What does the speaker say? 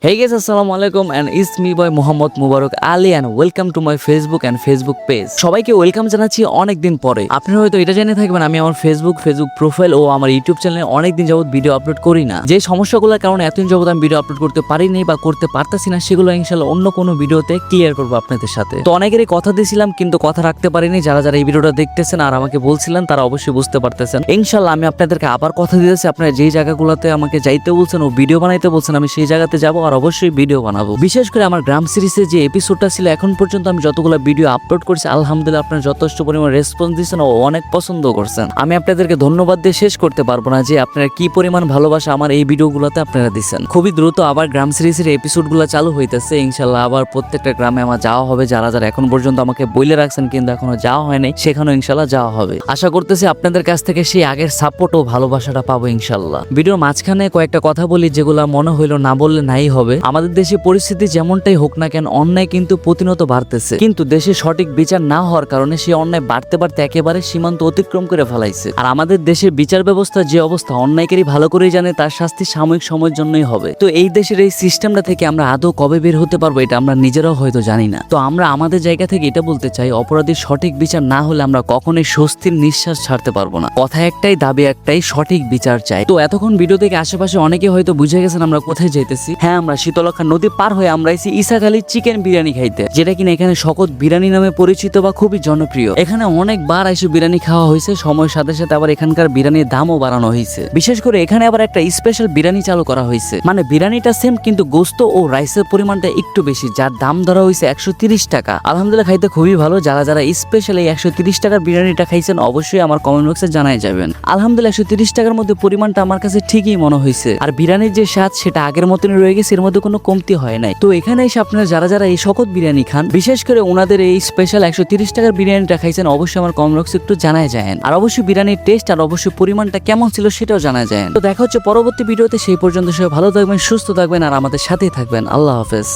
Hey guys, assalamu alaikum and it's me boy Muhammad Mubarak Ali and welcome to my Facebook and Facebook page. সবাইকে welcome জানাচ্ছি অনেক দিন পরে। আপনারা হয়তো এটা জেনে থাকবেন আমি আমার ফেসবুক প্রোফাইল ও আমার ইউটিউব চ্যানেলে অনেক দিন যাবত ভিডিও আপলোড করি না। যে সমস্যাগুলোর কারণে এতদিন যাবত আমি ভিডিও আপলোড করতে পারিনি বা করতে পারতাছি না, সেগুলো ইনশাআল্লাহ অন্য কোনো ভিডিওতে ক্লিয়ার করবো আপনাদের সাথে। তো অনেকেরই কথা দিয়েছিলাম কিন্তু কথা রাখতে পারিনি। যারা যারা এই ভিডিওটা দেখতেছেন আর আমাকে বলছিলেন তারা অবশ্যই বুঝতে পারতেছেন। ইনশাআল্লাহ আমি আপনাদেরকে আবার কথা দিয়েছি, আপনারা যেই জায়গাগুলোতে আমাকে যাইতে বলছেন ও ভিডিও বানাইতে বলছেন আমি সেই জায়গাতে যাবো আর অবশ্যই ভিডিও বানাবো। বিশেষ করে আমার গ্রাম সিরিজের যে এপিসোডটা ছিল এখন পর্যন্ত আমি যতগুলো ভিডিও আপলোড করছি আলহামদুলিল্লাহ আপনারা যথেষ্ট পরিমাণ রেসপন্স দিচ্ছেন ও অনেক পছন্দ করছেন। আমি আপনাদেরকে ধন্যবাদ দিয়ে শেষ করতে পারবো না যে আপনারা কি পরিমাণ ভালোবাসা আমার এই ভিডিওগুলোতে আপনারা দিচ্ছেন। খুবই দ্রুত আবার গ্রাম সিরিজের এপিসোডগুলো চালু হইতেছে। ইনশাআল্লাহ আবার প্রত্যেকটা গ্রামে আমার যাওয়া হবে। যারা যারা এখন পর্যন্ত আমাকে বলে রাখছেন কিন্তু এখনো যাওয়া হয়নি, সেখানেও ইনশাআল্লাহ যাওয়া হবে। আশা করতেছি আপনাদের কাছ থেকে সেই আগের সাপোর্ট ও ভালোবাসাটা পাবো ইনশাআল্লাহ। ভিডিওর মাঝখানে কয়েকটা কথা বলি যেগুলো মনে হইলো না বললে নাই হবে। আমাদের দেশে পরিস্থিতি যেমনটাই হোক না কেন অন্যায় কিন্তু প্রতিনিয়ত বাড়তেছে, কিন্তু দেশে সঠিক বিচার না হওয়ার কারণে সেই অন্যায় বাড়তে বাড়তে একেবারে সীমান্ত অতিক্রম করে ফেলাইছে। আর আমাদের দেশের বিচার ব্যবস্থা যে অবস্থা অন্যায়কারী ভালো করেই জানে তার শাস্তি সাময়িক সময়ের জন্যই হবে। তো এই দেশের এই সিস্টেমটা থেকে আমরা আদৌ কবে বের হতে পারবো এটা আমরা নিজেরাও হয়তো জানি না। তো আমরা আমাদের জায়গা থেকে এটা বলতে চাই, অপরাধীর সঠিক বিচার না হলে আমরা কখনোই স্বস্তির নিঃশ্বাস ছাড়তে পারবো না। কথা একটাই, দাবি একটাই, সঠিক বিচার চাই। তো এতক্ষণ ভিডিও থেকে আশেপাশে অনেকে হয়তো বুঝে গেছেন আমরা কোথায় যাইতেছি। হ্যাঁ, আমরা শীতলক্ষা নদী পার হয়ে আমরা এসেছি ইসাখালী চিকেন বিরিয়ানি খাইতে, যেটা কিনা এখানে শকত বিরিয়ানি নামে পরিচিত বা খুবই জনপ্রিয়। এখানে অনেকবার এসে বিরিয়ানি খাওয়া হয়েছে, সময়ের সাথে সাথে আবার এখানকার বিরিয়ানির দামও বাড়ানো হয়েছে। বিশেষ করে এখানে আবার একটা স্পেশাল বিরিয়ানি চালু করা হয়েছে, মানে বিরিয়ানিটা সেম কিন্তু গোস্ত ও রাইসের পরিমাণটা একটু বেশি, যার দাম ধরা হয়েছে 130 টাকা। আলহামদুলিল্লাহ খাইতে খুবই ভালো। যারা যারা স্পেশাল এই 130 টাকার বিরিয়ানিটা খাইছেন অবশ্যই আমার কমেন্ট বক্সে জানাই যাবেন। আলহামদুলিল্লাহ 130 টাকার মধ্যে পরিমাণটা আমার কাছে ঠিকই মনে হয়েছে। আর বিরিয়ানির যে স্বাদ সেটা আগের মতনই রয়ে গেছে, এর মধ্যে কোনো কমতি হয় নাই। তো এখানে এসে আপনারা যারা যারা এই শকত বিরিয়ানি খান, বিশেষ করে ওনাদের এই স্পেশাল 130 টাকার বিরিয়ানিটা খাইছেন অবশ্যই আমার কমেন্ট বক্সে একটু জানায় যায়। আর অবশ্যই বিরিয়ানির টেস্ট আর অবশ্যই পরিমাণটা কেমন ছিল সেটাও জানায় যায়। তো দেখা হচ্ছে পরবর্তী ভিডিওতে। সেই পর্যন্ত সবাই ভালো থাকবেন, সুস্থ থাকবেন আর আমাদের সাথেই থাকবেন। আল্লাহ হাফেজ।